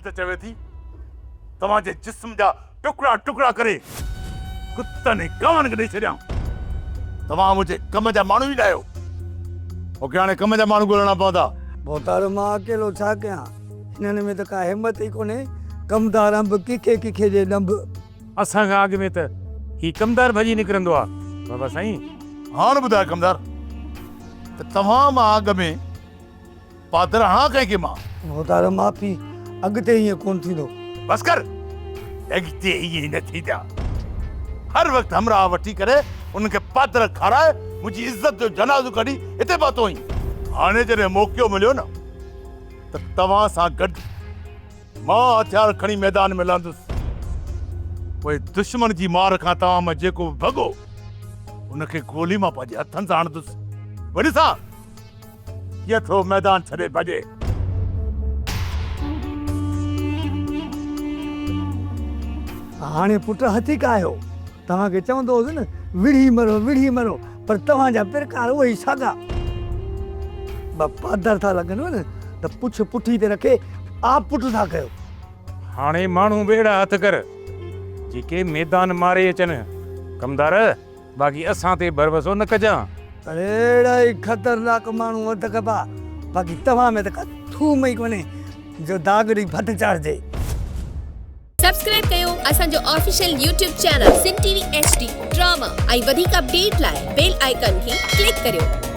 त चवे थी तव्हांजे जिस्म जा टुकड़ा टुकड़ा करे कुत्तनि कवनि खे ॾेई छॾियां। तव्हां मुंहिंजे कम जा माण्हू ई आहियो। मूंखे हाणे कम जा माण्हू ॻोल्हणा पवंदा। मोहतार मां अकेलो छा कयां? हिननि में त का हिमत ई कोन्हे। कमदार अंब किखे जे ॾंभ। असांखां अॻु में त ही कमदार भॼी निकिरंदो आहे बाबा साईं। हाणे ॿुधायो कमदार त तव्हां मां अॻ में पादर हणा कंहिंखे मां? मोहतार माफ़ी, अॻिते ईअं कोन थींदो। बस कर, अॻिते ईअं न थींदा। हर वक़्तु हमरा वठी करे उनखे पादर खाराए मुंहिंजी इज़त जो जनाज़ो कढी हिते पहुतो आहीं। हाणे जॾहिं मौक़ो मिलियो न त तव्हां सां गॾु मां हथियार खणी मैदान में लहंदुसि। पोइ दुश्मन जी मार खां तव्हां मां जेको भॻो उनखे गोली मां पंहिंजे हथनि सां हणंदुसि। वॾी सां कीअं थो मैदान छॾे भॼे। हाणे पुट हथी का आहियो? तव्हांखे चवंदो हुउसि न विढ़ी मरो, पर तव्हांजा पिरकार उहे ई साॻा। पादर था लॻनि न त पुछ पुठी ते रखे आप पुठ था कयो। हाणे माण्हू बेड़ा हथ कर जेके मैदान मारे अचनि। कमदार बाक़ी असां ते भरवसो न कजां। अहिड़ा ई ख़तरनाक माण्हू वध कबा। बाक़ी तव्हां में त का थूम ई कोन्हे जो दाग ॾेई भट चाढ़िजे। सब्सक्राइब कयो असांजो official YouTube channel Sindh TV HD drama ऐं वधीक अपडेट लाइ बेल आइकन खे क्लिक करियो।